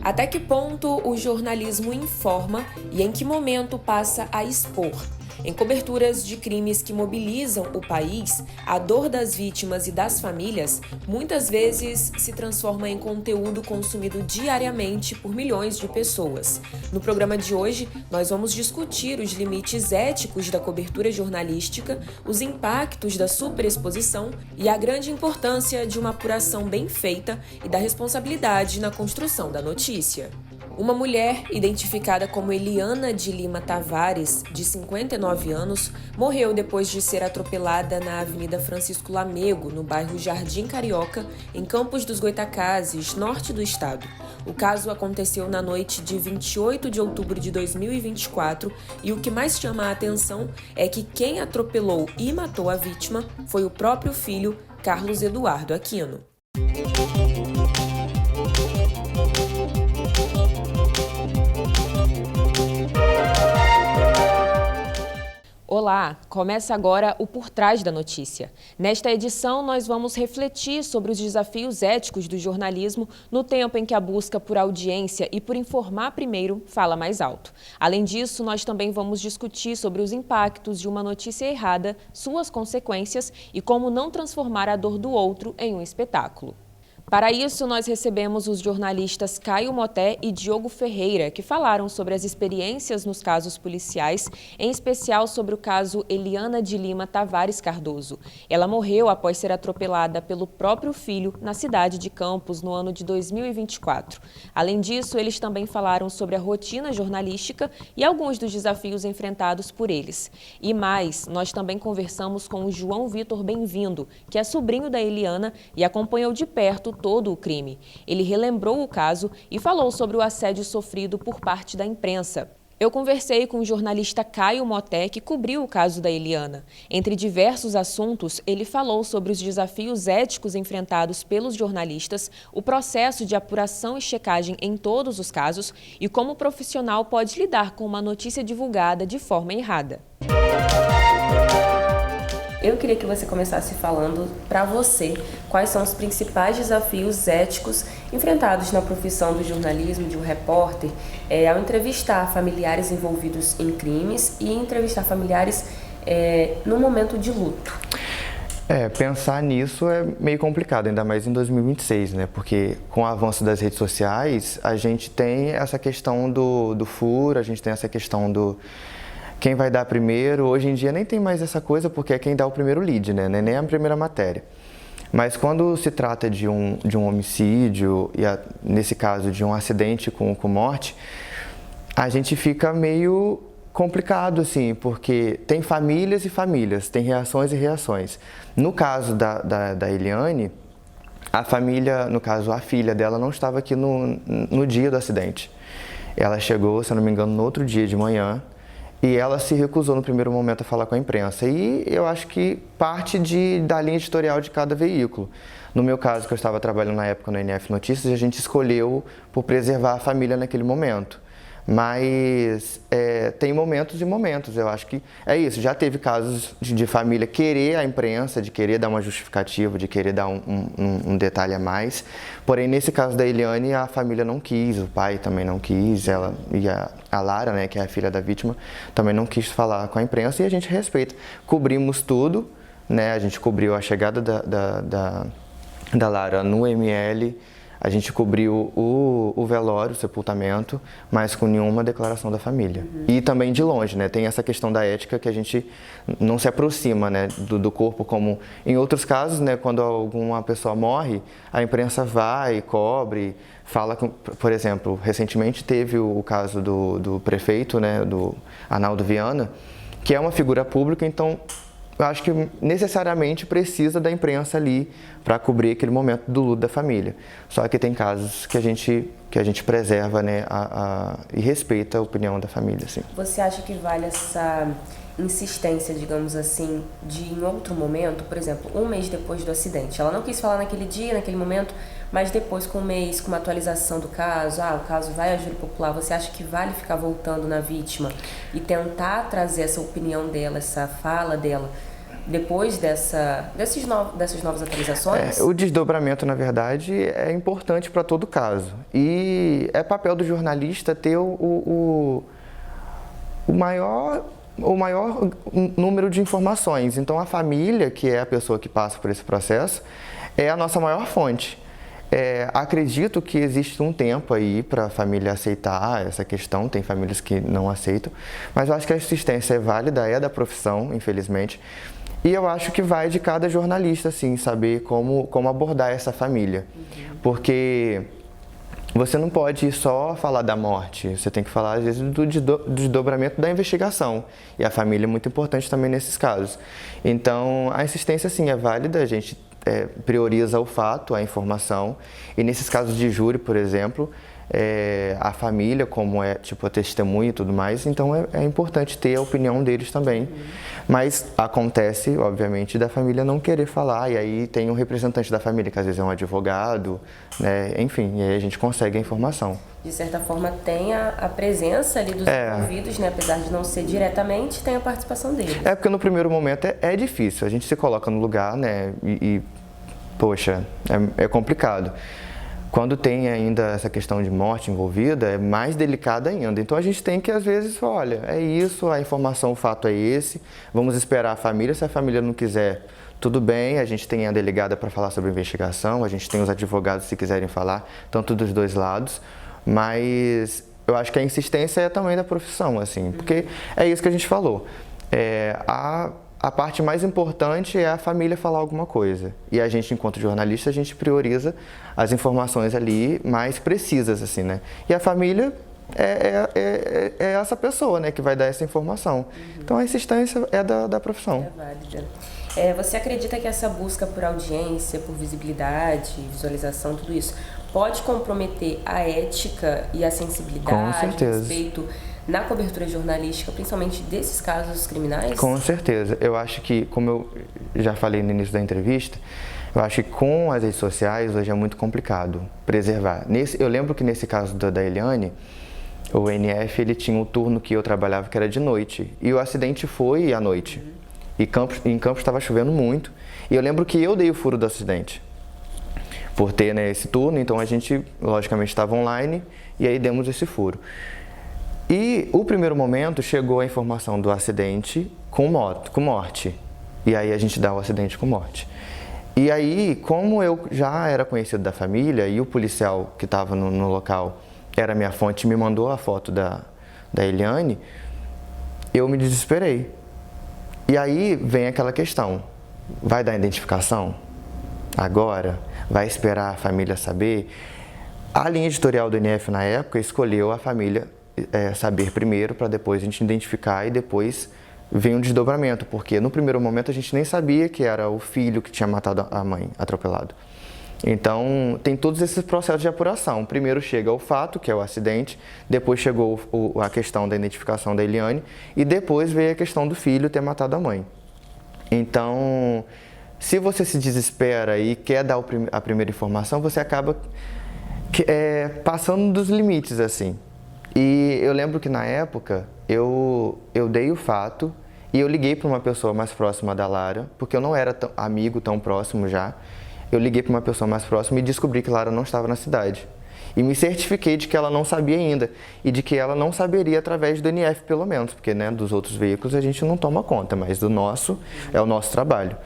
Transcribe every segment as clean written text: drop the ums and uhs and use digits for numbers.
Até que ponto o jornalismo informa e em que momento passa a expor? Em coberturas de crimes que mobilizam o país, a dor das vítimas e das famílias muitas vezes se transforma em conteúdo consumido diariamente por milhões de pessoas. No programa de hoje, nós vamos discutir os limites éticos da cobertura jornalística, os impactos da superexposição e a grande importância de uma apuração bem feita e da responsabilidade na construção da notícia. Uma mulher, identificada como Eliana de Lima Tavares, de 59 anos, morreu depois de ser atropelada na Avenida Francisco Lamego, no bairro Jardim Carioca, em Campos dos Goytacazes, norte do estado. O caso aconteceu na noite de 28 de outubro de 2024 e o que mais chama a atenção é que quem atropelou e matou a vítima foi o próprio filho, Carlos Eduardo Aquino. Olá, começa agora o Por Trás da Notícia. Nesta edição, nós vamos refletir sobre os desafios éticos do jornalismo no tempo em que a busca por audiência e por informar primeiro fala mais alto. Além disso, nós também vamos discutir sobre os impactos de uma notícia errada, suas consequências e como não transformar a dor do outro em um espetáculo. Para isso, nós recebemos os jornalistas Caio Moté e Diogo Ferreira, que falaram sobre as experiências nos casos policiais, em especial sobre o caso Eliana de Lima Tavares Cardoso. Ela morreu após ser atropelada pelo próprio filho na cidade de Campos no ano de 2024. Além disso, eles também falaram sobre a rotina jornalística e alguns dos desafios enfrentados por eles. E mais, nós também conversamos com o João Vitor Bem-vindo, que é sobrinho da Eliana e acompanhou de perto todo o crime. Ele relembrou o caso e falou sobre o assédio sofrido por parte da imprensa. Eu conversei com o jornalista Caio Moté, que cobriu o caso da Eliana. Entre diversos assuntos, ele falou sobre os desafios éticos enfrentados pelos jornalistas, o processo de apuração e checagem em todos os casos e como o profissional pode lidar com uma notícia divulgada de forma errada. Eu queria que você começasse falando, para você, quais são os principais desafios éticos enfrentados na profissão do jornalismo, de um repórter, ao entrevistar familiares envolvidos em crimes e entrevistar familiares no momento de luto. Pensar nisso é meio complicado, ainda mais em 2026, né? Porque com o avanço das redes sociais, a gente tem essa questão do furo, a gente tem essa questão do quem vai dar primeiro. Hoje em dia nem tem mais essa coisa, porque é quem dá o primeiro lead, né? Nem a primeira matéria. Mas quando se trata de um homicídio, e nesse caso de um acidente com morte, a gente fica meio complicado, assim, porque tem famílias e famílias, tem reações e reações. No caso da Eliane, a família, no caso a filha dela, não estava aqui no dia do acidente. Ela chegou, se eu não me engano, no outro dia de manhã, e ela se recusou no primeiro momento a falar com a imprensa. E eu acho que parte da linha editorial de cada veículo. No meu caso, que eu estava trabalhando na época no NF Notícias, a gente escolheu por preservar a família naquele momento. Mas tem momentos e momentos, eu acho que é isso. Já teve casos de família querer a imprensa, de querer dar uma justificativa, de querer dar um detalhe a mais. Porém, nesse caso da Eliane, a família não quis, o pai também não quis, ela e a Lara, né, que é a filha da vítima, também não quis falar com a imprensa e a gente respeita. Cobrimos tudo, né, a gente cobriu a chegada da Lara no ML, a gente cobriu o velório, o sepultamento, mas com nenhuma declaração da família. E também de longe, né? Tem essa questão da ética que a gente não se aproxima, né, do corpo, como em outros casos, né, quando alguma pessoa morre, a imprensa vai, cobre, fala, por exemplo, recentemente teve o caso do prefeito, né, do Arnaldo Viana, que é uma figura pública, então eu acho que necessariamente precisa da imprensa ali para cobrir aquele momento do luto da família. Só que tem casos que a gente preserva, né, e respeita a opinião da família. Assim. Você acha que vale essa insistência, digamos assim, de em outro momento, por exemplo, um mês depois do acidente? Ela não quis falar naquele dia, naquele momento, mas depois, com um mês, com uma atualização do caso, o caso vai a júri popular, você acha que vale ficar voltando na vítima e tentar trazer essa opinião dela, essa fala dela, depois dessas novas atualizações? O desdobramento, na verdade, é importante para todo caso. E é papel do jornalista ter o maior número de informações. Então, a família, que é a pessoa que passa por esse processo, é a nossa maior fonte. Acredito que existe um tempo aí para a família aceitar essa questão, tem famílias que não aceitam, mas eu acho que a assistência é válida, é da profissão, infelizmente, e eu acho que vai de cada jornalista, assim, saber como abordar essa família, porque você não pode só falar da morte, você tem que falar, às vezes, do desdobramento da investigação. E a família é muito importante também nesses casos. Então, a insistência, sim, é válida, a gente prioriza o fato, a informação. E nesses casos de júri, por exemplo, a família, como tipo a testemunha e tudo mais, então é importante ter a opinião deles também. Mas acontece, obviamente, da família não querer falar, e aí tem um representante da família, que às vezes é um advogado, né? Enfim, e aí a gente consegue a informação. De certa forma, tem a presença ali dos envolvidos, né? Apesar de não ser diretamente, tem a participação deles. Porque no primeiro momento é difícil, a gente se coloca no lugar, né? Poxa, é complicado. Quando tem ainda essa questão de morte envolvida, é mais delicada ainda. Então a gente tem que, às vezes, olha, é isso, a informação, o fato é esse, vamos esperar a família, se a família não quiser, tudo bem, a gente tem a delegada para falar sobre a investigação, a gente tem os advogados se quiserem falar, tanto dos dois lados, mas eu acho que a insistência é também da profissão, assim, porque é isso que a gente falou. A parte mais importante é a família falar alguma coisa. E a gente, enquanto jornalista, a gente prioriza as informações ali mais precisas, assim, né? E a família é essa pessoa, né, que vai dar essa informação. Então, a insistência é da profissão. É válida. Você acredita que essa busca por audiência, por visibilidade, visualização, tudo isso, pode comprometer a ética e a sensibilidade, o respeito na cobertura jornalística, principalmente desses casos criminais? Com certeza. Eu acho que, como eu já falei no início da entrevista, eu acho que com as redes sociais hoje é muito complicado preservar. Eu lembro que nesse caso da Eliane, o NF ele tinha um turno que eu trabalhava que era de noite, e o acidente foi à noite. E em Campos estava chovendo muito, e eu lembro que eu dei o furo do acidente. Por ter, né, esse turno, então a gente, logicamente, estava online, e aí demos esse furo. E o primeiro momento chegou a informação do acidente com morte. E aí a gente dá o acidente com morte. E aí, como eu já era conhecido da família e o policial que estava no local era minha fonte, me mandou a foto da Eliane, eu me desesperei. E aí vem aquela questão, vai dar identificação? Agora? Vai esperar a família saber? A linha editorial do NF na época escolheu a família saber primeiro, para depois a gente identificar e depois vem um desdobramento, porque no primeiro momento a gente nem sabia que era o filho que tinha matado a mãe, atropelado. Então, tem todos esses processos de apuração. Primeiro chega o fato, que é o acidente, depois chegou a questão da identificação da Eliane e depois veio a questão do filho ter matado a mãe. Então, se você se desespera e quer dar a primeira informação, você acaba passando dos limites, assim. E eu lembro que na época eu dei o fato e eu liguei para uma pessoa mais próxima da Lara, porque eu não era amigo tão próximo já. Eu liguei para uma pessoa mais próxima e descobri que Lara não estava na cidade. E me certifiquei de que ela não sabia ainda e de que ela não saberia através do NF, pelo menos, porque, né, dos outros veículos a gente não toma conta, mas do nosso é o nosso trabalho.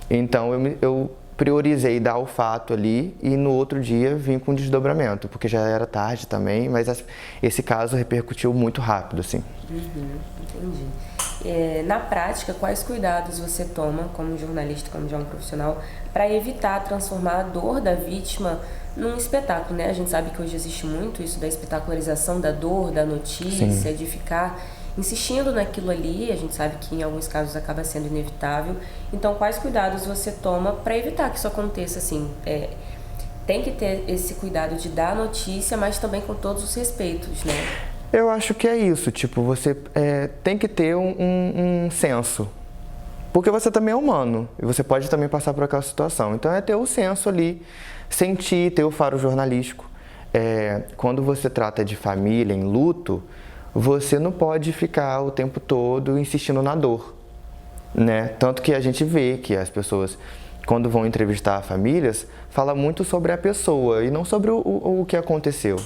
Então eu priorizei dar o fato ali e no outro dia vim com desdobramento, porque já era tarde também, mas esse caso repercutiu muito rápido, assim. Entendi. Na prática, quais cuidados você toma como jornalista, como já um profissional, para evitar transformar a dor da vítima num espetáculo, né? A gente sabe que hoje existe muito isso da espetacularização da dor, da notícia, Sim. de ficar insistindo naquilo ali. A gente sabe que em alguns casos acaba sendo inevitável. Então, quais cuidados você toma para evitar que isso aconteça, assim? Tem que ter esse cuidado de dar a notícia, mas também com todos os respeitos, né? Eu acho que é isso, tipo, você tem que ter um senso, porque você também é humano e você pode também passar por aquela situação. Então é ter o senso ali, sentir, ter o faro jornalístico. Quando você trata de família em luto, você não pode ficar o tempo todo insistindo na dor. né? Tanto que a gente vê que as pessoas, quando vão entrevistar famílias, falam muito sobre a pessoa e não sobre o que aconteceu,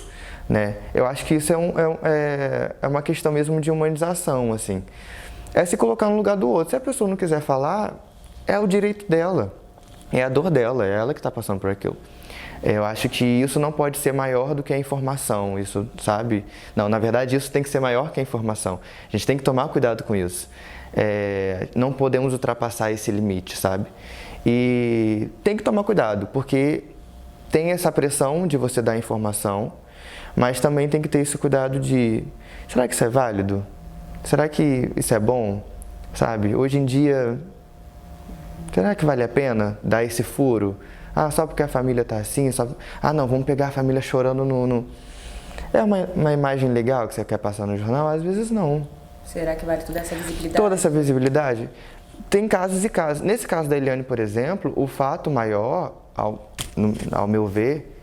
né? Eu acho que isso é uma questão mesmo de humanização, assim. É se colocar no lugar do outro. Se a pessoa não quiser falar, é o direito dela, é a dor dela, é ela que está passando por aquilo. Eu acho que isso não pode ser maior do que a informação, isso, sabe? Não, na verdade, isso tem que ser maior que a informação. A gente tem que tomar cuidado com isso. Não podemos ultrapassar esse limite, sabe? E tem que tomar cuidado, porque tem essa pressão de você dar informação, mas também tem que ter esse cuidado de, será que isso é válido? Será que isso é bom? Sabe? Hoje em dia, será que vale a pena dar esse furo? Ah, só porque a família tá assim, ah não, vamos pegar a família chorando no... É uma imagem legal que você quer passar no jornal? Às vezes não. Será que vale toda essa visibilidade? Toda essa visibilidade? Tem casos e casos. Nesse caso da Eliane, por exemplo, o fato maior, ao meu ver,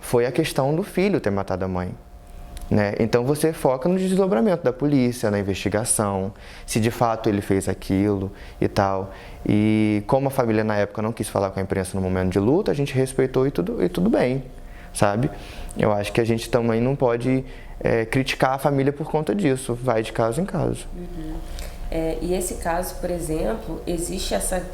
foi a questão do filho ter matado a mãe. Né? Então você foca no desdobramento da polícia, na investigação, se de fato ele fez aquilo e tal. E como a família na época não quis falar com a imprensa no momento de luta, a gente respeitou e tudo bem, sabe? Eu acho que a gente também não pode criticar a família por conta disso, vai de caso em caso. Uhum. E esse caso, por exemplo, existe essa,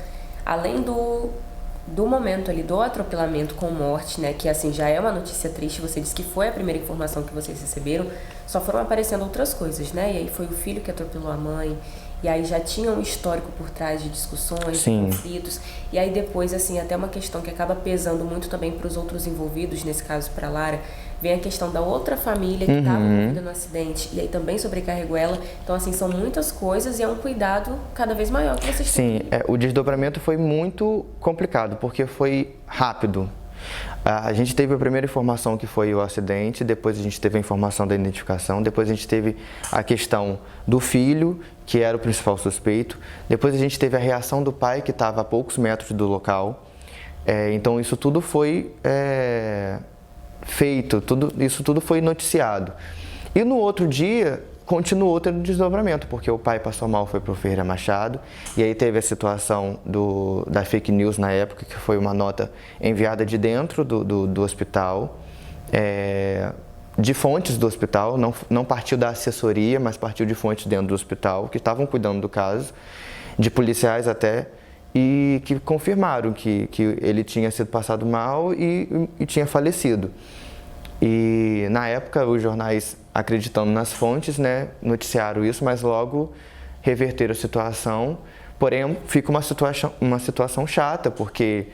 além do momento ali do atropelamento com morte, né, que assim já é uma notícia triste, você disse que foi a primeira informação que vocês receberam, só foram aparecendo outras coisas, né, e aí foi o filho que atropelou a mãe, e aí já tinha um histórico por trás de discussões, de conflitos, e aí depois, assim, até uma questão que acaba pesando muito também para os outros envolvidos, nesse caso para Lara, vem a questão da outra família que estava envolvida no acidente, e aí também sobrecarregou ela. Então, assim, são muitas coisas e é um cuidado cada vez maior que vocês têm. Sim, o desdobramento foi muito complicado, porque foi rápido. A gente teve a primeira informação que foi o acidente, depois a gente teve a informação da identificação, depois a gente teve a questão do filho, que era o principal suspeito, depois a gente teve a reação do pai, que estava a poucos metros do local. Então, isso tudo foi... feito, isso tudo foi noticiado. E no outro dia, continuou tendo desdobramento, porque o pai passou mal, foi para o Ferreira Machado, e aí teve a situação da fake news na época, que foi uma nota enviada de dentro do hospital, de fontes do hospital, não partiu da assessoria, mas partiu de fontes dentro do hospital, que estavam cuidando do caso, de policiais até, e que confirmaram que ele tinha sido passado mal e tinha falecido. E na época os jornais, acreditando nas fontes, né, noticiaram isso, mas logo reverteram a situação. Porém, fica uma situação chata, porque,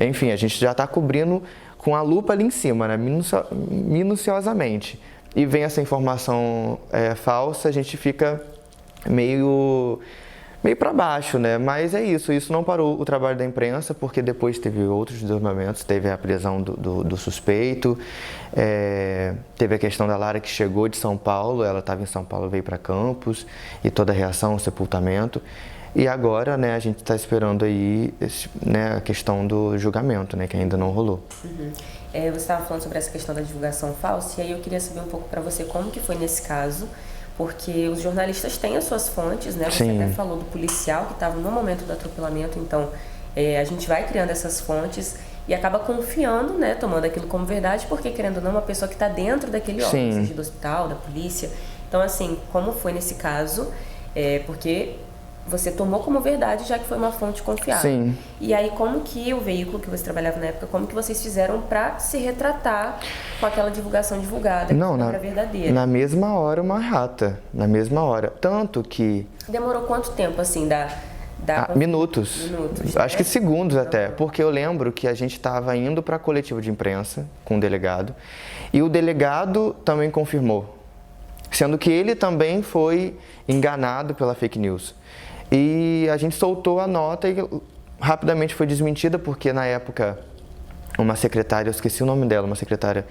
enfim, a gente já está cobrindo com a lupa ali em cima, né, minuciosamente. E vem essa informação falsa, a gente fica meio para baixo, né? Mas é isso não parou o trabalho da imprensa, porque depois teve outros desdobramentos, teve a prisão do suspeito, teve a questão da Lara que chegou de São Paulo, ela estava em São Paulo, veio para Campos, e toda a reação, o sepultamento. E agora, né, a gente está esperando aí a questão do julgamento, né, que ainda não rolou. Uhum. Você estava falando sobre essa questão da divulgação falsa, e aí eu queria saber um pouco para você como que foi nesse caso, porque os jornalistas têm as suas fontes, né? Você até falou do policial que estava no momento do atropelamento, então a gente vai criando essas fontes e acaba confiando, né? Tomando aquilo como verdade, porque querendo ou não, uma pessoa que está dentro daquele órgão, seja do hospital, da polícia. Então, assim, como foi nesse caso, porque você tomou como verdade, já que foi uma fonte confiável. Sim. E aí, como que o veículo que você trabalhava na época, como que vocês fizeram para se retratar com aquela divulgação divulgada, não, que era verdadeira? Na mesma hora, uma rata. Na mesma hora. Tanto que... Demorou quanto tempo, assim, minutos. Acho que segundos até. Porque eu lembro que a gente estava indo para a coletiva de imprensa com o delegado. E o delegado também confirmou. Sendo que ele também foi enganado pela fake news. E a gente soltou a nota e rapidamente foi desmentida, porque na época uma secretária, eu esqueci o nome dela, uma secretária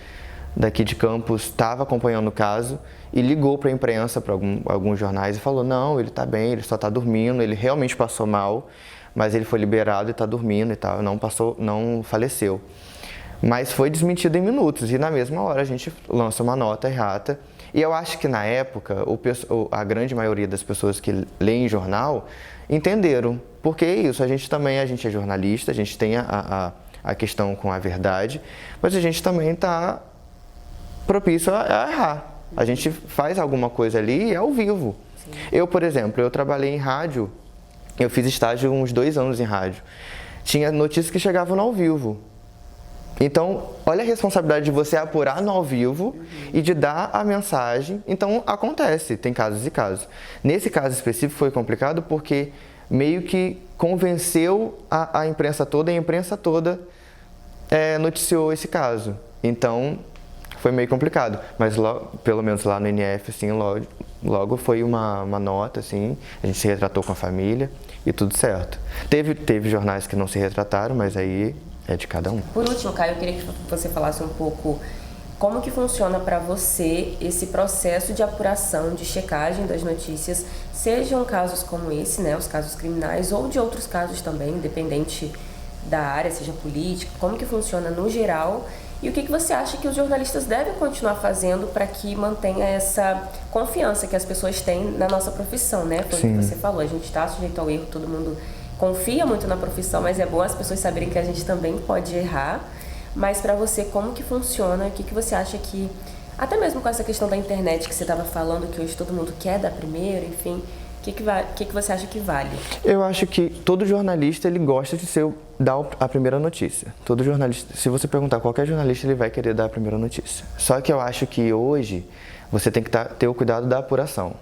daqui de Campos estava acompanhando o caso e ligou para a imprensa, para alguns jornais e falou, não, ele está bem, ele só está dormindo, ele realmente passou mal, mas ele foi liberado e está dormindo e tal, não faleceu. Mas foi desmentido em minutos e na mesma hora a gente lança uma nota errata. E eu acho que na época, a grande maioria das pessoas que leem jornal entenderam. Porque é isso, a gente é jornalista, a gente tem a questão com a verdade, mas a gente também está propício a errar. A gente faz alguma coisa ali e é ao vivo. Sim. Eu, por exemplo, eu trabalhei em rádio, eu fiz estágio uns 2 anos em rádio. Tinha notícias que chegavam no ao vivo. Então, olha a responsabilidade de você apurar no ao vivo e de dar a mensagem. Então, acontece, tem casos e casos. Nesse caso específico foi complicado porque meio que convenceu a imprensa toda e a imprensa toda noticiou esse caso. Então, foi meio complicado. Mas, pelo menos lá no NF, assim, logo foi uma nota, assim, a gente se retratou com a família e tudo certo. Teve jornais que não se retrataram, mas aí é de cada um. Por último, Caio, eu queria que você falasse um pouco como que funciona para você esse processo de apuração, de checagem das notícias, sejam casos como esse, né, os casos criminais, ou de outros casos também, independente da área, seja política, como que funciona no geral, e o que você acha que os jornalistas devem continuar fazendo para que mantenha essa confiança que as pessoas têm na nossa profissão, né? Foi o que você falou, a gente está sujeito ao erro, todo mundo confia muito na profissão, mas é bom as pessoas saberem que a gente também pode errar. Mas para você, como que funciona? O que você acha que, até mesmo com essa questão da internet que você estava falando, que hoje todo mundo quer dar primeiro, enfim, o que você acha que vale? Eu acho que todo jornalista, ele gosta de dar a primeira notícia. Todo jornalista, se você perguntar qualquer jornalista, ele vai querer dar a primeira notícia. Só que eu acho que hoje você tem que ter o cuidado da apuração.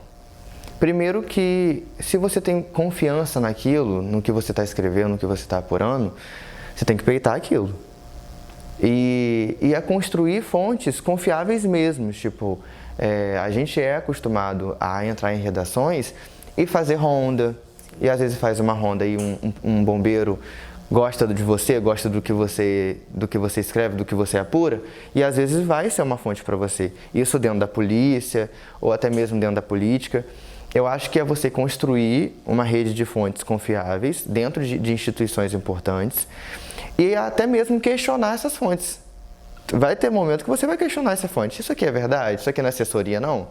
Primeiro que, se você tem confiança naquilo, no que você está escrevendo, no que você está apurando, você tem que peitar aquilo. E a construir fontes confiáveis mesmo. Tipo, a gente é acostumado a entrar em redações e fazer ronda. E às vezes faz uma ronda e um bombeiro gosta de você, gosta do que você escreve, do que você apura, e às vezes vai ser uma fonte para você. Isso dentro da polícia, ou até mesmo dentro da política. Eu acho que é você construir uma rede de fontes confiáveis dentro de instituições importantes e até mesmo questionar essas fontes. Vai ter momento que você vai questionar essa fonte. Isso aqui é verdade? Isso aqui não é assessoria, não?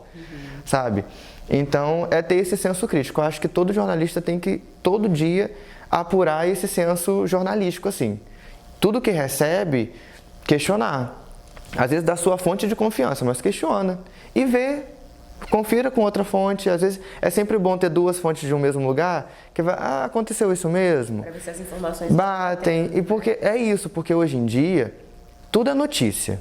Sabe? Então, é ter esse senso crítico. Eu acho que todo jornalista tem que, todo dia, apurar esse senso jornalístico, assim. Tudo que recebe, questionar. Às vezes da sua fonte de confiança, mas questiona. E vê. Confira com outra fonte, às vezes é sempre bom ter 2 fontes de um mesmo lugar, que vai, aconteceu isso mesmo. Para ver se as informações batem. E porque é isso, porque hoje em dia tudo é notícia.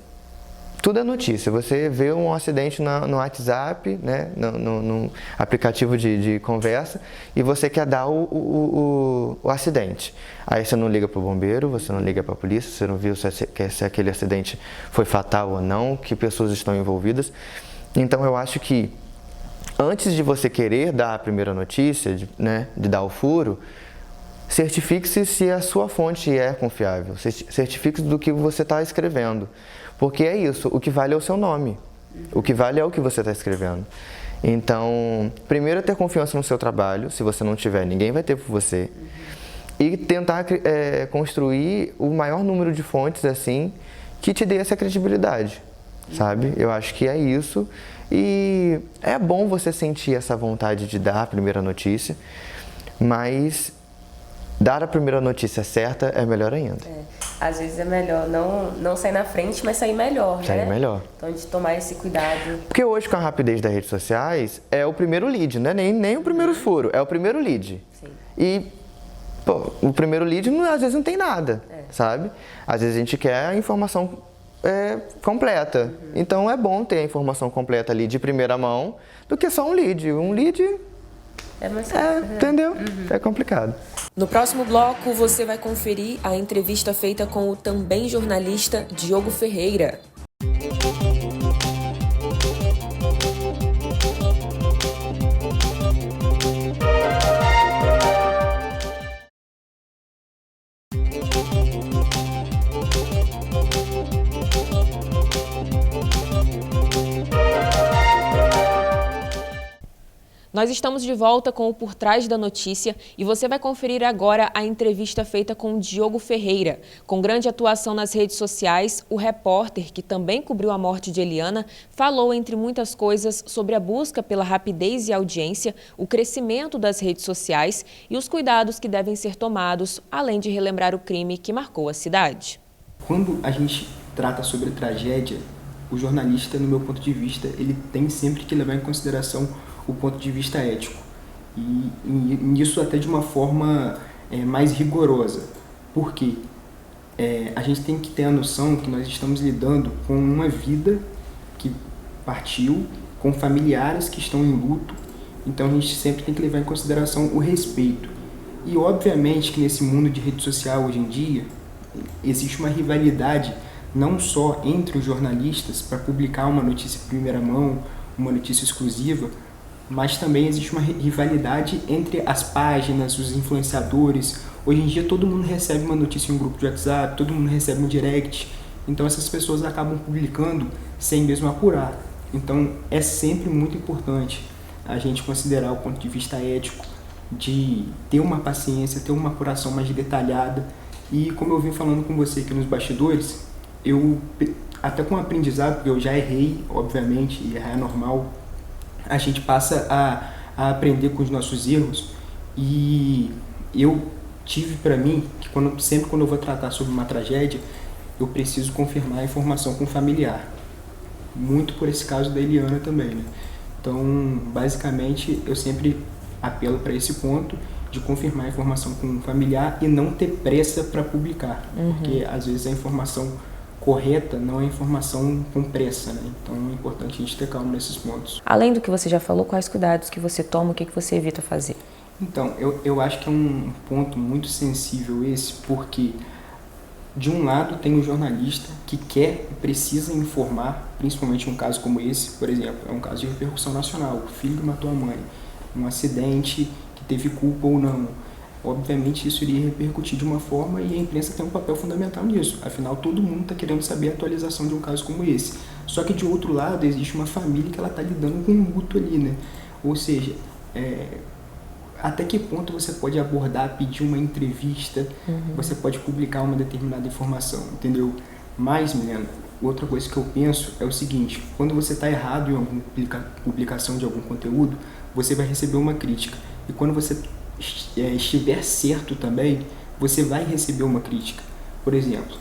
Tudo é notícia. Você vê um acidente no WhatsApp, né, no aplicativo de conversa, e você quer dar o acidente. Aí você não liga para o bombeiro, você não liga para a polícia, você não viu se aquele acidente foi fatal ou não, que pessoas estão envolvidas. Então, eu acho que antes de você querer dar a primeira notícia, de dar o furo, certifique-se se a sua fonte é confiável, certifique-se do que você está escrevendo, porque é isso, o que vale é o seu nome, o que vale é o que você está escrevendo. Então, primeiro é ter confiança no seu trabalho, se você não tiver, ninguém vai ter por você, e tentar construir o maior número de fontes assim que te dê essa credibilidade. Sabe? Eu acho que é isso e é bom você sentir essa vontade de dar a primeira notícia, mas dar a primeira notícia certa é melhor ainda. Às vezes é melhor não sair na frente, mas sair melhor, sair melhor. Então, de tomar esse cuidado. Porque hoje, com a rapidez das redes sociais, é o primeiro lead, não é nem o primeiro furo, é o primeiro lead. Sim. E, o primeiro lead, às vezes, não tem nada, sabe? Às vezes a gente quer a informação completa. Então é bom ter a informação completa ali de primeira mão do que só um lead. Um lead é mais fácil, entendeu? É complicado. No próximo bloco você vai conferir a entrevista feita com o também jornalista Diogo Ferreira. Nós estamos de volta com o Por Trás da Notícia e você vai conferir agora a entrevista feita com o Diogo Ferreira. Com grande atuação nas redes sociais, o repórter, que também cobriu a morte de Eliana, falou, entre muitas coisas, sobre a busca pela rapidez e audiência, o crescimento das redes sociais e os cuidados que devem ser tomados, além de relembrar o crime que marcou a cidade. Quando a gente trata sobre tragédia, o jornalista, no meu ponto de vista, ele tem sempre que levar em consideração o ponto de vista ético. E nisso até de uma forma mais rigorosa. Por quê? A gente tem que ter a noção que nós estamos lidando com uma vida que partiu, com familiares que estão em luto. Então a gente sempre tem que levar em consideração o respeito. E obviamente que nesse mundo de rede social hoje em dia, existe uma rivalidade não só entre os jornalistas para publicar uma notícia em primeira mão, uma notícia exclusiva, mas também existe uma rivalidade entre as páginas, os influenciadores. Hoje em dia todo mundo recebe uma notícia em um grupo de WhatsApp, todo mundo recebe um direct, então essas pessoas acabam publicando sem mesmo apurar. Então é sempre muito importante a gente considerar o ponto de vista ético, de ter uma paciência, ter uma apuração mais detalhada. E como eu vim falando com você aqui nos bastidores, eu, até com aprendizado, porque eu já errei, obviamente, e errar é normal, a gente passa a aprender com os nossos erros. E eu tive para mim que sempre quando eu vou tratar sobre uma tragédia, eu preciso confirmar a informação com o familiar. Muito por esse caso da Eliana também, né? Então, basicamente, eu sempre apelo para esse ponto de confirmar a informação com o familiar e não ter pressa para publicar. Porque, às vezes, a informação correta não é informação com pressa, né? Então é importante a gente ter calma nesses pontos. Além do que você já falou, quais cuidados que você toma, o que você evita fazer? Então, eu acho que é um ponto muito sensível esse, porque de um lado tem o jornalista que quer e precisa informar, principalmente um caso como esse, por exemplo, é um caso de repercussão nacional, o filho que matou a mãe, um acidente que teve culpa ou não. Obviamente isso iria repercutir de uma forma e a imprensa tem um papel fundamental nisso. Afinal, todo mundo está querendo saber a atualização de um caso como esse. Só que de outro lado existe uma família que ela está lidando com um luto ali, né? Ou seja, até que ponto você pode abordar, pedir uma entrevista, você pode publicar uma determinada informação, entendeu? Mas, Milena, outra coisa que eu penso é o seguinte: quando você está errado em alguma publicação de algum conteúdo, você vai receber uma crítica. E quando você estiver certo também, você vai receber uma crítica. Por exemplo,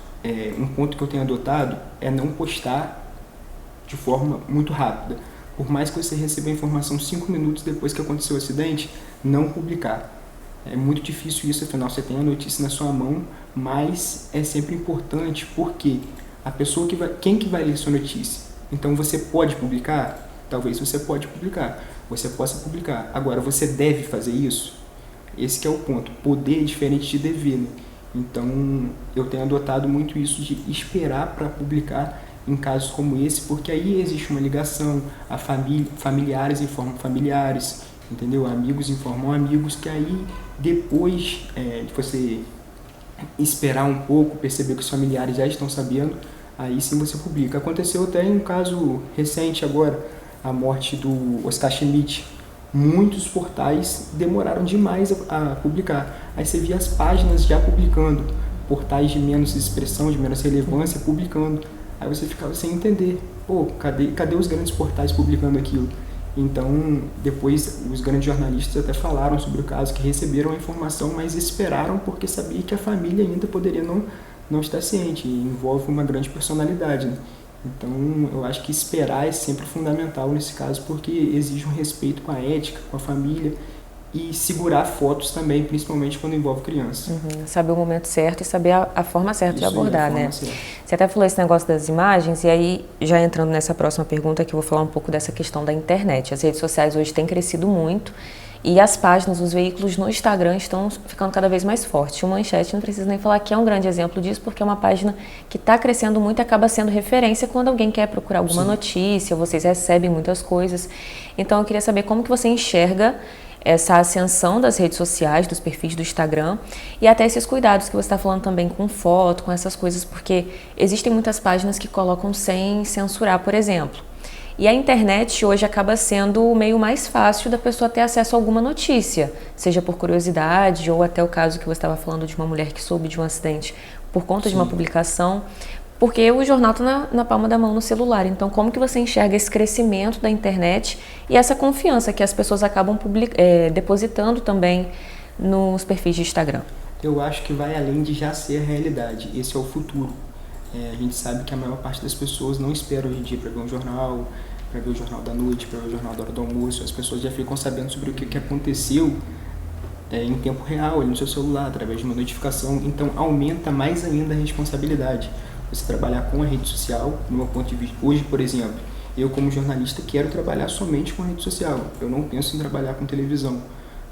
um ponto que eu tenho adotado é não postar de forma muito rápida. Por mais que você receba a informação 5 minutos depois que aconteceu o acidente, não publicar. É muito difícil isso, afinal você tem a notícia na sua mão, mas é sempre importante porque a pessoa quem que vai ler sua notícia? Então você pode publicar? Talvez você pode publicar, você possa publicar. Agora, você deve fazer isso? Esse que é o ponto. Poder é diferente de dever, né? Então, eu tenho adotado muito isso de esperar para publicar em casos como esse, porque aí existe uma ligação, familiares informam familiares, entendeu? Amigos informam amigos, que aí depois de você esperar um pouco, perceber que os familiares já estão sabendo, aí sim você publica. Aconteceu até em um caso recente agora, a morte do Oscar Schmidt. Muitos portais demoraram demais a publicar. Aí você via as páginas já publicando, portais de menos expressão, de menos relevância publicando. Aí você ficava sem entender. Pô, cadê os grandes portais publicando aquilo? Então, depois os grandes jornalistas até falaram sobre o caso, que receberam a informação, mas esperaram porque sabia que a família ainda poderia não estar ciente. E envolve uma grande personalidade, né? Então, eu acho que esperar é sempre fundamental nesse caso, porque exige um respeito com a ética, com a família, e segurar fotos também, principalmente quando envolve criança. Saber o momento certo e saber a forma certa de abordar, né? Certa. Você até falou esse negócio das imagens, e aí, já entrando nessa próxima pergunta, que eu vou falar um pouco dessa questão da internet. As redes sociais hoje têm crescido muito, e as páginas, os veículos no Instagram estão ficando cada vez mais fortes. O Manchete, não precisa nem falar que é um grande exemplo disso, porque é uma página que está crescendo muito e acaba sendo referência quando alguém quer procurar alguma notícia, vocês recebem muitas coisas. Então, eu queria saber como que você enxerga essa ascensão das redes sociais, dos perfis do Instagram, e até esses cuidados que você está falando também com foto, com essas coisas, porque existem muitas páginas que colocam sem censurar, por exemplo. E a internet hoje acaba sendo o meio mais fácil da pessoa ter acesso a alguma notícia, seja por curiosidade ou até o caso que você estava falando de uma mulher que soube de um acidente por conta de uma publicação, porque o jornal está na palma da mão no celular. Então, como que você enxerga esse crescimento da internet e essa confiança que as pessoas acabam depositando também nos perfis de Instagram? Eu acho que vai além de já ser a realidade. Esse é o futuro. A gente sabe que a maior parte das pessoas não espera hoje em dia para ver um jornal, para ver o jornal da noite, para ver o jornal da hora do almoço. As pessoas já ficam sabendo sobre o que aconteceu em tempo real, ali no seu celular, através de uma notificação. Então, aumenta mais ainda a responsabilidade. Você trabalhar com a rede social, no meu ponto de vista. Hoje, por exemplo, eu como jornalista quero trabalhar somente com a rede social. Eu não penso em trabalhar com televisão.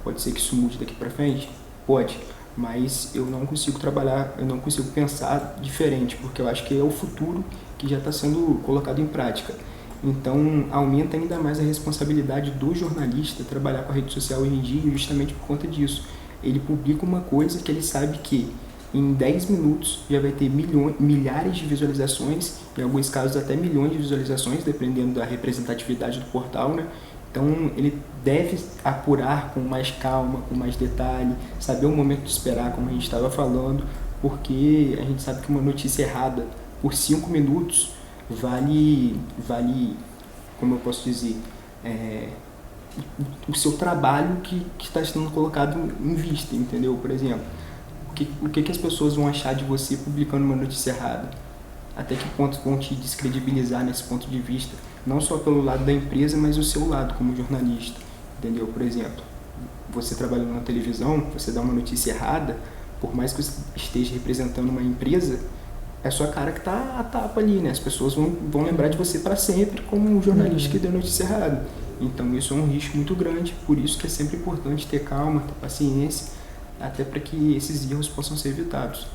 Pode ser que isso mude daqui para frente? Pode. Mas eu não consigo trabalhar, eu não consigo pensar diferente, porque eu acho que é o futuro que já está sendo colocado em prática. Então, aumenta ainda mais a responsabilidade do jornalista trabalhar com a rede social hoje em dia, justamente por conta disso. Ele publica uma coisa que ele sabe que em 10 minutos já vai ter milhares de visualizações, em alguns casos até milhões de visualizações, dependendo da representatividade do portal, né? Então, ele deve apurar com mais calma, com mais detalhe, saber o momento de esperar, como a gente estava falando, porque a gente sabe que uma notícia errada por 5 minutos vale, como eu posso dizer, o seu trabalho que está sendo colocado em vista, entendeu? Por exemplo, o que as pessoas vão achar de você publicando uma notícia errada? Até que ponto vão te descredibilizar nesse ponto de vista? Não só pelo lado da empresa, mas o seu lado como jornalista, entendeu? Por exemplo, você trabalhando na televisão, você dá uma notícia errada, por mais que você esteja representando uma empresa, é a sua cara que está a tapa ali, né? As pessoas vão lembrar de você para sempre como um jornalista que deu notícia errada. Então isso é um risco muito grande, por isso que é sempre importante ter calma, ter paciência, até para que esses erros possam ser evitados.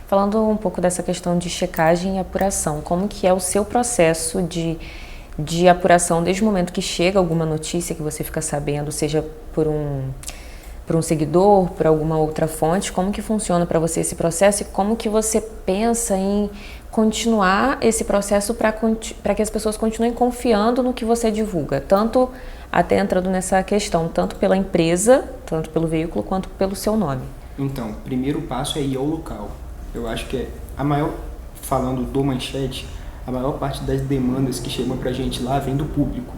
Falando um pouco dessa questão de checagem e apuração, como que é o seu processo de apuração desde o momento que chega alguma notícia que você fica sabendo, seja por um seguidor, por alguma outra fonte, como que funciona para você esse processo e como que você pensa em continuar esse processo para que as pessoas continuem confiando no que você divulga, tanto até entrando nessa questão, tanto pela empresa, tanto pelo veículo, quanto pelo seu nome? Então, o primeiro passo é ir ao local. Eu acho que falando do Manchete, a maior parte das demandas que chegam pra gente lá vem do público.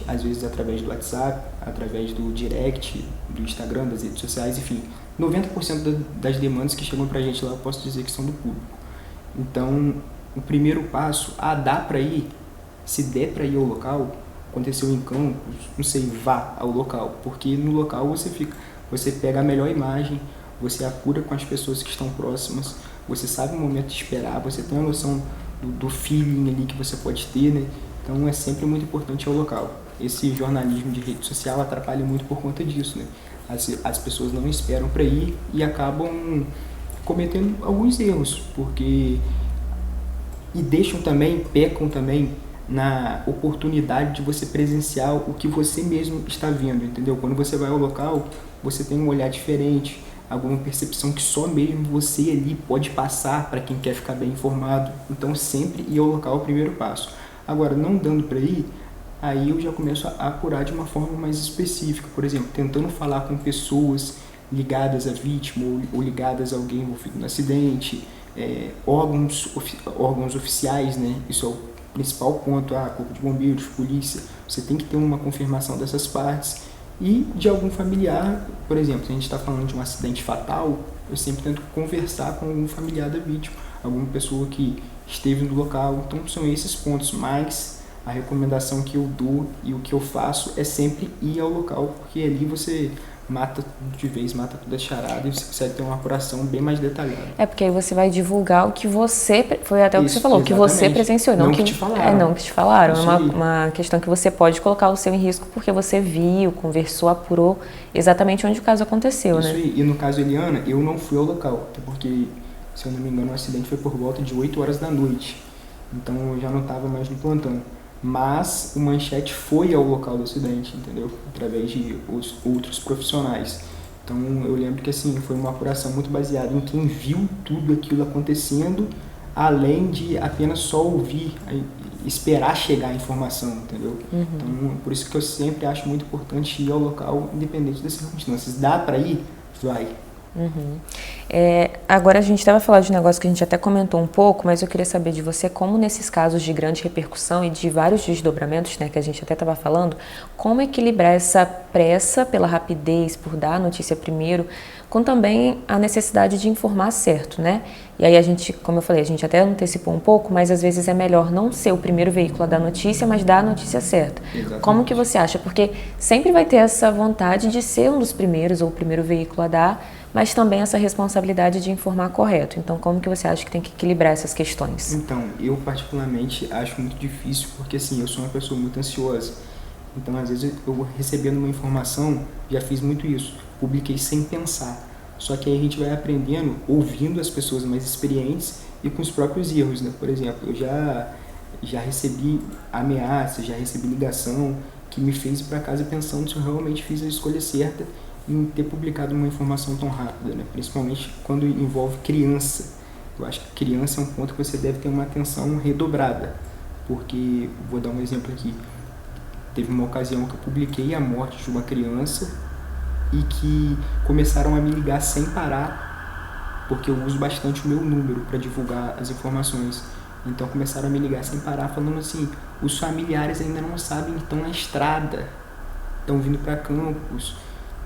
Às vezes através do WhatsApp, através do direct, do Instagram, das redes sociais, enfim. 90% das demandas que chegam pra gente lá, eu posso dizer que são do público. Então, o primeiro passo, dá pra ir, se der pra ir ao local, aconteceu em Campos, não sei, vá ao local, porque no local você pega a melhor imagem, você apura com as pessoas que estão próximas, você sabe o momento de esperar, você tem a noção do feeling ali que você pode ter, né? Então é sempre muito importante ir ao local. Esse jornalismo de rede social atrapalha muito por conta disso, né? As pessoas não esperam para ir e acabam cometendo alguns erros, pecam também na oportunidade de você presenciar o que você mesmo está vendo, entendeu? Quando você vai ao local, você tem um olhar diferente, alguma percepção que só mesmo você ali pode passar para quem quer ficar bem informado. Então sempre ir ao local é o primeiro passo. Agora, não dando para ir, aí eu já começo a apurar de uma forma mais específica, por exemplo, tentando falar com pessoas ligadas à vítima ou ligadas a alguém envolvido no acidente, órgãos oficiais, né? Isso é o principal ponto, corpo de bombeiros, polícia, você tem que ter uma confirmação dessas partes e de algum familiar. Por exemplo, se a gente está falando de um acidente fatal, eu sempre tento conversar com algum familiar da vítima, alguma pessoa que esteve no local. Então são esses pontos, mas a recomendação que eu dou e o que eu faço é sempre ir ao local, porque ali você mata tudo de vez, mata toda a charada e você consegue ter uma apuração bem mais detalhada. Porque aí você vai divulgar o que você, foi até o que você falou, o que você presenciou, não que te falaram. Não que te falaram, é uma questão que você pode colocar o seu em risco porque você viu, conversou, apurou exatamente onde o caso aconteceu, isso né? Aí. E no caso Eliana, eu não fui ao local, até porque, se eu não me engano, o acidente foi por volta de 8 horas da noite, então eu já não estava mais no plantão. Mas o Manchete foi ao local do acidente, entendeu? Através de outros profissionais. Então eu lembro que assim, foi uma apuração muito baseada em quem viu tudo aquilo acontecendo, além de apenas só ouvir esperar chegar a informação, entendeu? Então, por isso que eu sempre acho muito importante ir ao local, independente das circunstâncias. Dá para ir? Vai. Agora a gente estava falando de um negócio que a gente até comentou um pouco, mas eu queria saber de você como nesses casos de grande repercussão e de vários desdobramentos, né, que a gente até estava falando, como equilibrar essa pressa pela rapidez, por dar a notícia primeiro, com também a necessidade de informar certo, né? E aí a gente, como eu falei, a gente até antecipou um pouco, mas às vezes é melhor não ser o primeiro veículo a dar notícia, mas dar a notícia certa. Exatamente. Como que você acha? Porque sempre vai ter essa vontade de ser um dos primeiros ou o primeiro veículo a dar, mas também essa responsabilidade de informar correto. Então, como que você acha que tem que equilibrar essas questões? Então, eu particularmente acho muito difícil, porque assim, eu sou uma pessoa muito ansiosa. Então, às vezes, eu recebendo uma informação, já fiz muito isso, publiquei sem pensar. Só que aí a gente vai aprendendo, ouvindo as pessoas mais experientes e com os próprios erros, né? Por exemplo, eu já recebi ameaças, já recebi ligação que me fez ir para casa pensando se eu realmente fiz a escolha certa em ter publicado uma informação tão rápida, né? Principalmente quando envolve criança. Eu acho que criança é um ponto que você deve ter uma atenção redobrada, porque, vou dar um exemplo aqui, teve uma ocasião que eu publiquei a morte de uma criança e que começaram a me ligar sem parar, porque eu uso bastante o meu número para divulgar as informações. Então começaram a me ligar sem parar, falando assim, os familiares ainda não sabem que estão na estrada, estão vindo para campus.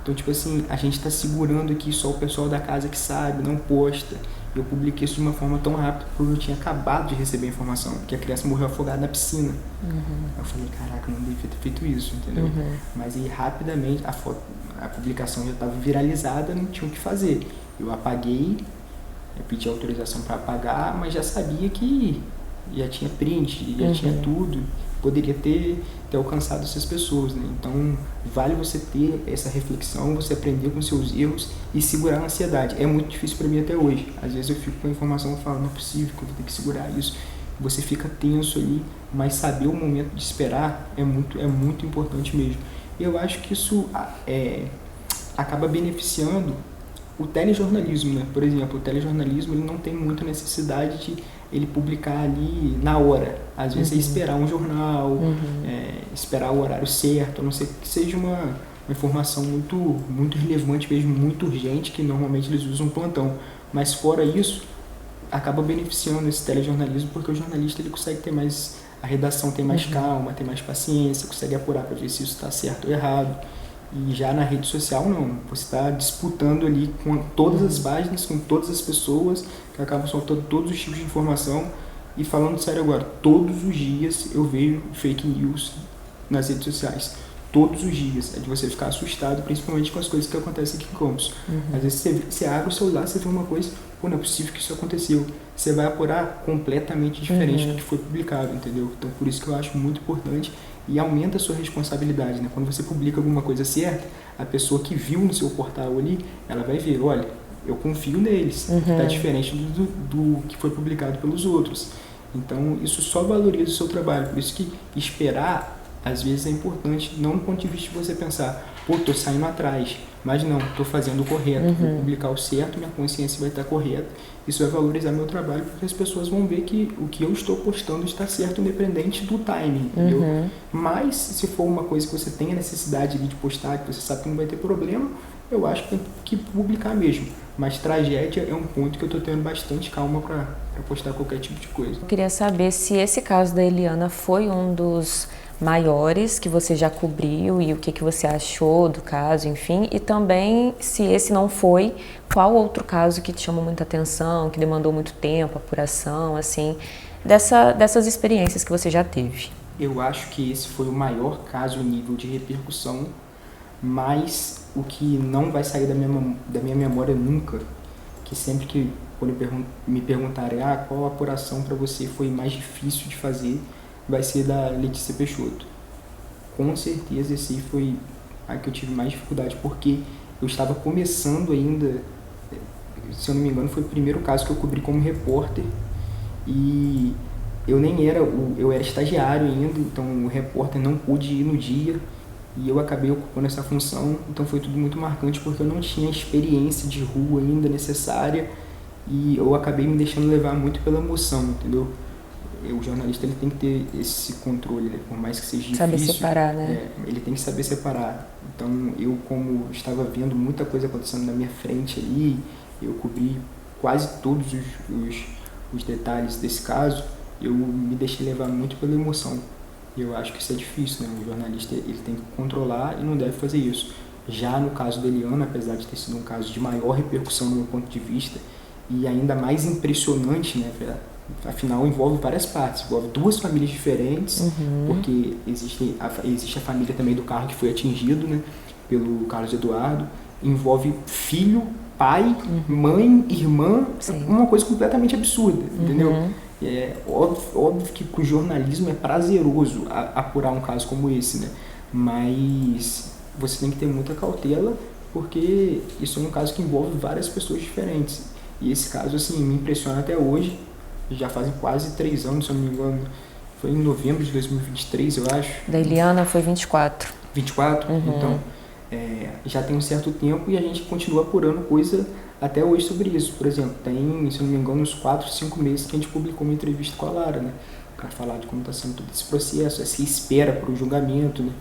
Então, tipo assim, a gente está segurando aqui, só o pessoal da casa que sabe, não posta. Eu publiquei isso de uma forma tão rápida, porque eu tinha acabado de receber a informação, que a criança morreu afogada na piscina. Eu falei, caraca, não devia ter feito isso, entendeu? Mas aí, rapidamente, a publicação já estava viralizada, não tinha o que fazer. Eu apaguei, eu pedi autorização para apagar, mas já sabia que já tinha print, já tinha tudo. Poderia ter alcançado essas pessoas, né? Então, vale você ter essa reflexão, você aprender com seus erros e segurar a ansiedade. É muito difícil para mim até hoje. Às vezes eu fico com a informação e falo, não é possível que eu vou ter que segurar isso. Você fica tenso ali, mas saber o momento de esperar é muito importante mesmo. Eu acho que isso acaba beneficiando o telejornalismo, né? Por exemplo, o telejornalismo ele não tem muita necessidade de ele publicar ali na hora. Às vezes é esperar um jornal, esperar o horário certo, a não ser que seja uma informação muito relevante mesmo, muito urgente, que normalmente eles usam plantão. Mas fora isso, acaba beneficiando esse telejornalismo, porque o jornalista ele consegue ter mais, a redação tem mais calma, tem mais paciência, consegue apurar para ver se isso está certo ou errado. E já na rede social, não. Você está disputando ali com todas as páginas, com todas as pessoas que acabam soltando todos os tipos de informação. E falando sério agora, todos os dias eu vejo fake news nas redes sociais. Todos os dias. É de você ficar assustado, principalmente com as coisas que acontecem aqui em Campos. Às vezes você abre o celular, você vê uma coisa, pô, não é possível que isso aconteceu. Você vai apurar completamente diferente do que foi publicado, entendeu? Então, por isso que eu acho muito importante e aumenta a sua responsabilidade, né? Quando você publica alguma coisa certa, a pessoa que viu no seu portal ali, ela vai ver, olha, eu confio neles, está diferente do que foi publicado pelos outros. Então, isso só valoriza o seu trabalho, por isso que esperar, às vezes, é importante, não no ponto de vista de você pensar, pô, tô saindo atrás, mas não, tô fazendo o correto, vou publicar o certo, minha consciência vai estar correta, isso vai valorizar meu trabalho, porque as pessoas vão ver que o que eu estou postando está certo, independente do timing, entendeu? Mas, se for uma coisa que você tem a necessidade de postar, que você sabe que não vai ter problema, eu acho que tem que publicar mesmo. Mas tragédia é um ponto que eu estou tendo bastante calma para postar qualquer tipo de coisa. Eu queria saber se esse caso da Eliana foi um dos maiores que você já cobriu e o que você achou do caso, enfim, e também, se esse não foi, qual outro caso que te chamou muita atenção, que demandou muito tempo, apuração, assim, dessas experiências que você já teve? Eu acho que esse foi o maior caso em nível de repercussão, mas o que não vai sair da minha memória nunca, que sempre que quando me perguntarem qual apuração para você foi mais difícil de fazer, vai ser da Letícia Peixoto. Com certeza esse foi a que eu tive mais dificuldade, porque eu estava começando ainda, se eu não me engano, foi o primeiro caso que eu cobri como repórter, e eu era estagiário ainda, então o repórter não pôde ir no dia, e eu acabei ocupando essa função, então foi tudo muito marcante, porque eu não tinha experiência de rua ainda necessária, e eu acabei me deixando levar muito pela emoção, entendeu? o jornalista ele tem que ter esse controle, né? Por mais que seja difícil. Saber separar, né? Ele tem que saber separar. Então, eu como estava vendo muita coisa acontecendo na minha frente ali, eu cobri quase todos os detalhes desse caso, eu me deixei levar muito pela emoção. Eu acho que isso é difícil, né? O jornalista ele tem que controlar e não deve fazer isso. Já no caso da Eliana, apesar de ter sido um caso de maior repercussão no meu ponto de vista, e ainda mais impressionante, né? Afinal, envolve várias partes, envolve duas famílias diferentes, porque existe a família também do carro que foi atingido, né, pelo Carlos Eduardo, envolve filho, pai, mãe, irmã, uma coisa completamente absurda, entendeu? É óbvio que o jornalismo é prazeroso apurar um caso como esse, né? Mas você tem que ter muita cautela, porque isso é um caso que envolve várias pessoas diferentes. E esse caso, assim, me impressiona até hoje. Já fazem quase 3 anos, se eu não me engano. Foi em novembro de 2023, eu acho. Da Eliana foi 24. 24? Então, já tem um certo tempo e a gente continua apurando coisa até hoje sobre isso. Por exemplo, tem, se eu não me engano, uns 4, 5 meses que a gente publicou uma entrevista com a Lara, né? Para falar de como está sendo todo esse processo, essa espera para o julgamento, né?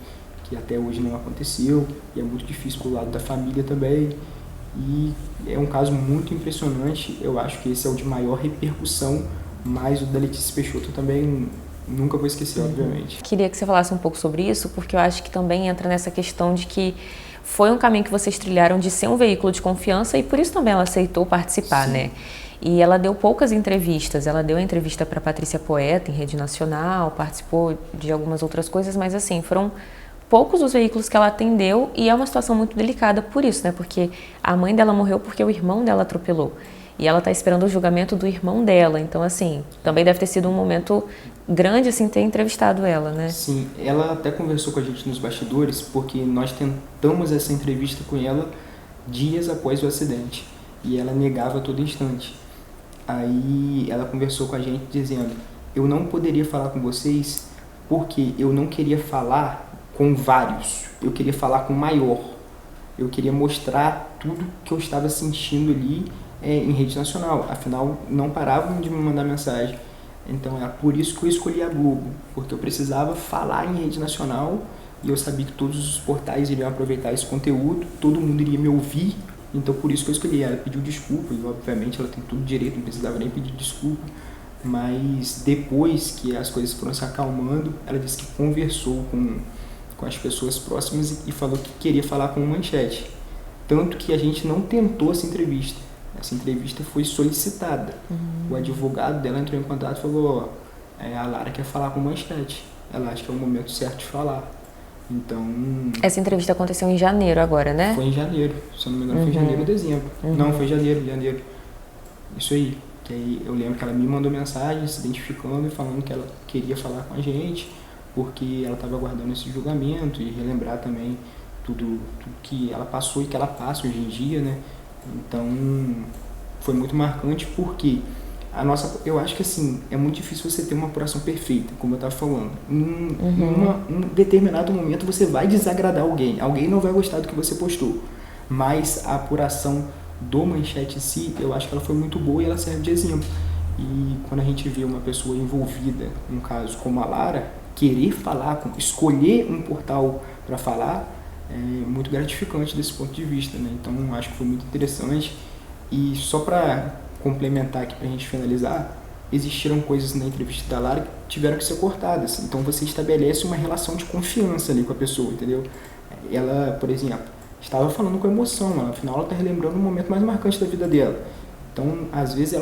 Que até hoje não aconteceu, e é muito difícil pro lado da família também. E é um caso muito impressionante. Eu acho que esse é o de maior repercussão, mas o da Letícia Peixoto também nunca vou esquecer, obviamente. Queria que você falasse um pouco sobre isso, porque eu acho que também entra nessa questão de que foi um caminho que vocês trilharam de ser um veículo de confiança e por isso também ela aceitou participar, né? E ela deu poucas entrevistas. Ela deu a entrevista para Patrícia Poeta em rede nacional, participou de algumas outras coisas, mas assim, foram poucos os veículos que ela atendeu e é uma situação muito delicada por isso, né? Porque a mãe dela morreu porque o irmão dela atropelou. E ela está esperando o julgamento do irmão dela. Então, assim, também deve ter sido um momento grande, assim, ter entrevistado ela, né? Sim, ela até conversou com a gente nos bastidores, porque nós tentamos essa entrevista com ela dias após o acidente. E ela negava a todo instante. Aí ela conversou com a gente dizendo: eu não poderia falar com vocês porque eu não queria falar com vários, eu queria falar com o maior, eu queria mostrar tudo que eu estava sentindo ali em rede nacional, afinal não paravam de me mandar mensagem, então é por isso que eu escolhi a Globo, porque eu precisava falar em rede nacional e eu sabia que todos os portais iriam aproveitar esse conteúdo, todo mundo iria me ouvir, então por isso que eu escolhi. Ela pediu desculpa e obviamente ela tem todo direito, não precisava nem pedir desculpa, mas depois que as coisas foram se acalmando, ela disse que conversou com as pessoas próximas e falou que queria falar com o Manchete. Tanto que a gente não tentou essa entrevista. Essa entrevista foi solicitada. O advogado dela entrou em contato e falou: a Lara quer falar com o Manchete. Ela acha que é o momento certo de falar. Então... Essa entrevista aconteceu em janeiro agora, né? Foi em janeiro. Se eu não me engano, foi em janeiro ou dezembro. Não, foi janeiro. Isso aí. Que aí eu lembro que ela me mandou mensagem se identificando e falando que ela queria falar com a gente, porque ela estava aguardando esse julgamento e relembrar também tudo que ela passou e que ela passa hoje em dia, né? Então, foi muito marcante porque eu acho que assim, é muito difícil você ter uma apuração perfeita, como eu estava falando. Em um determinado momento você vai desagradar alguém não vai gostar do que você postou, mas a apuração do Manchete em si, eu acho que ela foi muito boa e ela serve de exemplo. E quando a gente vê uma pessoa envolvida num caso como a Lara, querer falar, escolher um portal para falar, é muito gratificante desse ponto de vista, né? Então acho que foi muito interessante. E só para complementar aqui, para a gente finalizar, existiram coisas na entrevista da Lara que tiveram que ser cortadas. Então você estabelece uma relação de confiança ali com a pessoa, entendeu? Ela, por exemplo, estava falando com emoção, afinal ela está relembrando o momento mais marcante da vida dela. Então, às vezes,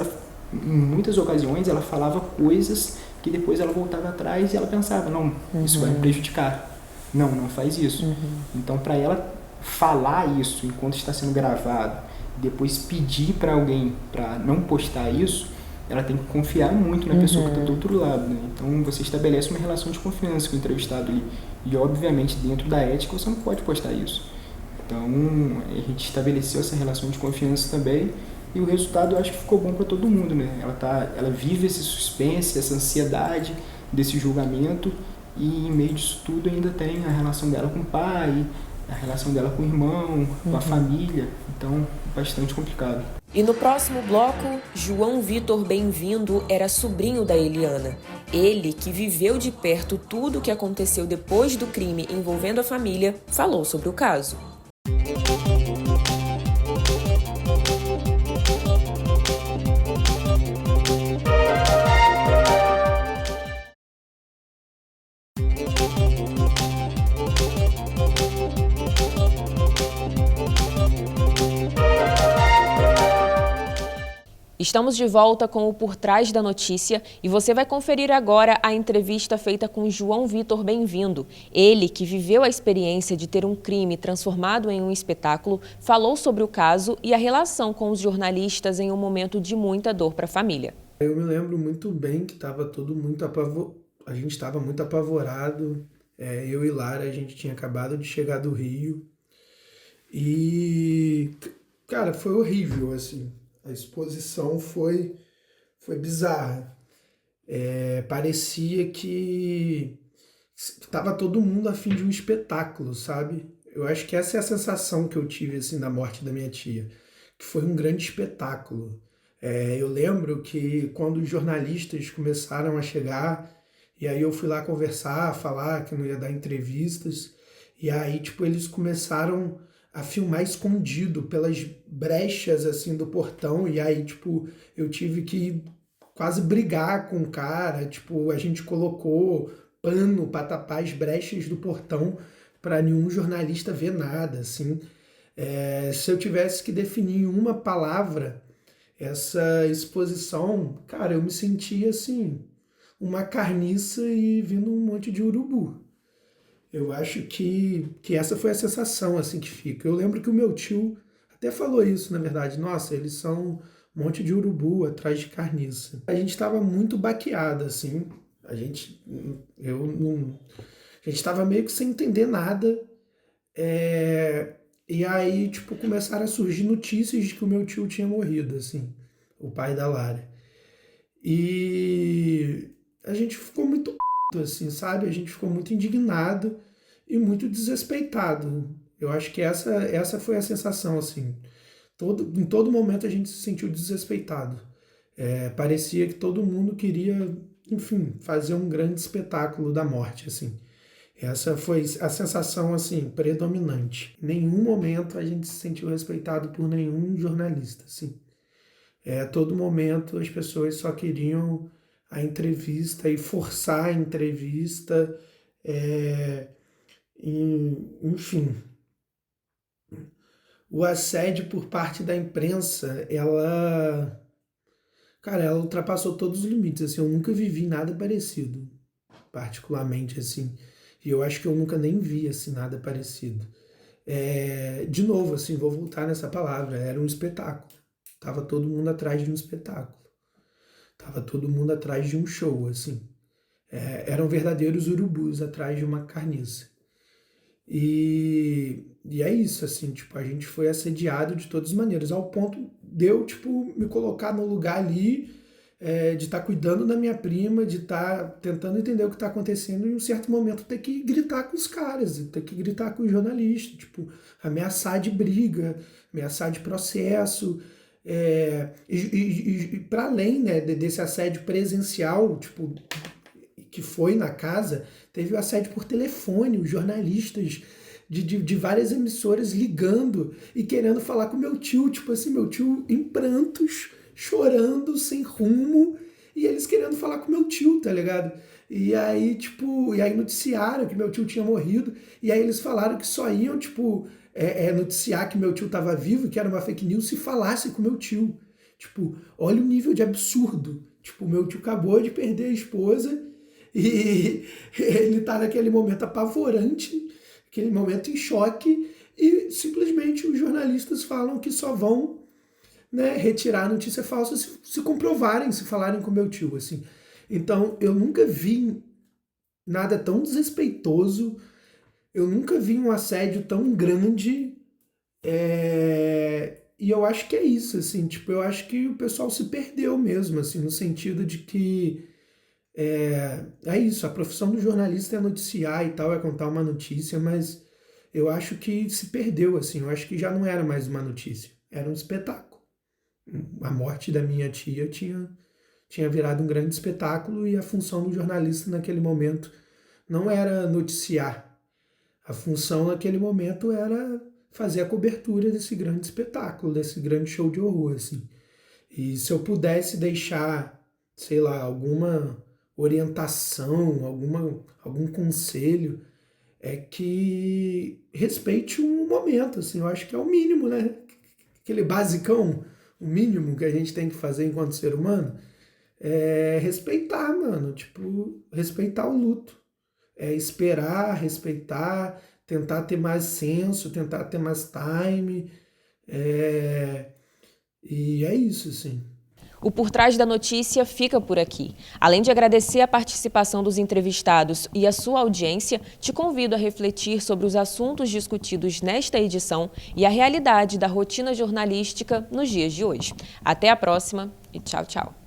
em muitas ocasiões, ela falava coisas que depois ela voltava atrás e ela pensava: não, isso vai me prejudicar, não faz isso. Então, para ela falar isso enquanto está sendo gravado, depois pedir para alguém para não postar isso, ela tem que confiar muito na pessoa que está do outro lado, né? Então você estabelece uma relação de confiança com o entrevistado ali, e obviamente dentro da ética você não pode postar isso. Então a gente estabeleceu essa relação de confiança também, e o resultado eu acho que ficou bom para todo mundo, né? Ela vive esse suspense, essa ansiedade desse julgamento, e em meio disso tudo ainda tem a relação dela com o pai, a relação dela com o irmão, com a família, então bastante complicado. E no próximo bloco, João Vitor Bem-vindo era sobrinho da Eliana. Ele, que viveu de perto tudo o que aconteceu depois do crime envolvendo a família, falou sobre o caso. Estamos de volta com o Por Trás da Notícia e você vai conferir agora a entrevista feita com João Vitor Bem-vindo. Ele, que viveu a experiência de ter um crime transformado em um espetáculo, falou sobre o caso e a relação com os jornalistas em um momento de muita dor para a família. Eu me lembro muito bem que a gente estava muito apavorado. Eu e Lara, a gente tinha acabado de chegar do Rio. E, cara, foi horrível, assim. A exposição foi bizarra. Parecia que estava todo mundo a fim de um espetáculo, sabe? Eu acho que essa é a sensação que eu tive assim, da morte da minha tia, que foi um grande espetáculo. Eu lembro que quando os jornalistas começaram a chegar, e aí eu fui lá conversar, falar que não ia dar entrevistas, e aí tipo, eles começaram a filmar escondido pelas brechas assim do portão, e aí tipo eu tive que quase brigar com o cara, tipo a gente colocou pano para tapar as brechas do portão para nenhum jornalista ver nada, assim. Se eu tivesse que definir em uma palavra essa exposição, cara, eu me sentia assim uma carniça e vindo um monte de urubu. Eu acho que essa foi a sensação assim que fica. Eu lembro que o meu tio até falou isso, na verdade. Nossa, eles são um monte de urubu atrás de carniça. A gente estava muito baqueado, assim. A gente estava meio que sem entender nada. E aí, tipo, começaram a surgir notícias de que o meu tio tinha morrido, assim. O pai da Lara. E a gente ficou muito assim, sabe? A gente ficou muito indignado e muito desrespeitado. Eu acho que essa foi a sensação, assim. Em todo momento a gente se sentiu desrespeitado. Parecia que todo mundo queria, enfim, fazer um grande espetáculo da morte, assim. Essa foi a sensação, assim, predominante. Em nenhum momento a gente se sentiu respeitado por nenhum jornalista, assim. A todo momento as pessoas só queriam a entrevista e forçar a entrevista, enfim. O assédio por parte da imprensa, ela ultrapassou todos os limites, assim, eu nunca vivi nada parecido, particularmente, assim, e eu acho que eu nunca nem vi, assim, nada parecido. De novo, assim, vou voltar nessa palavra, era um espetáculo, tava todo mundo atrás de um espetáculo. Tava todo mundo atrás de um show, assim. Eram verdadeiros urubus atrás de uma carniça. E é isso, assim, tipo, a gente foi assediado de todas as maneiras, ao ponto de eu, tipo, me colocar no lugar ali, de estar cuidando da minha prima, de estar tentando entender o que está acontecendo e em um certo momento ter que gritar com os caras, ter que gritar com os jornalistas, tipo, ameaçar de briga, ameaçar de processo. Para além, né, desse assédio presencial, tipo, que foi na casa, teve o assédio por telefone, os jornalistas de várias emissoras ligando e querendo falar com meu tio, tipo assim, meu tio em prantos, chorando, sem rumo, e eles querendo falar com meu tio, tá ligado? E aí, tipo, noticiaram que meu tio tinha morrido, e aí eles falaram que só iam, tipo, noticiar que meu tio estava vivo, que era uma fake news, se falasse com meu tio. Tipo, olha o nível de absurdo. Tipo, meu tio acabou de perder a esposa e ele tá naquele momento apavorante, aquele momento em choque, e simplesmente os jornalistas falam que só vão, né, retirar a notícia falsa se comprovarem, se falarem com meu tio, assim. Então, eu nunca vi nada tão desrespeitoso. Eu nunca vi um assédio tão grande, e eu acho que é isso, assim, tipo, eu acho que o pessoal se perdeu mesmo, assim, no sentido de que é isso, a profissão do jornalista é noticiar e tal, é contar uma notícia, mas eu acho que se perdeu, assim, eu acho que já não era mais uma notícia, era um espetáculo. A morte da minha tia tinha virado um grande espetáculo e a função do jornalista naquele momento não era noticiar. A função naquele momento era fazer a cobertura desse grande espetáculo, desse grande show de horror, assim. E se eu pudesse deixar, sei lá, alguma orientação, algum conselho, é que respeite um momento, assim, eu acho que é o mínimo, né? Aquele basicão, o mínimo que a gente tem que fazer enquanto ser humano, é respeitar, mano, tipo, respeitar o luto. É esperar, respeitar, tentar ter mais senso, tentar ter mais time, e é isso, assim. O Por Trás da Notícia fica por aqui. Além de agradecer a participação dos entrevistados e a sua audiência, te convido a refletir sobre os assuntos discutidos nesta edição e a realidade da rotina jornalística nos dias de hoje. Até a próxima e tchau, tchau.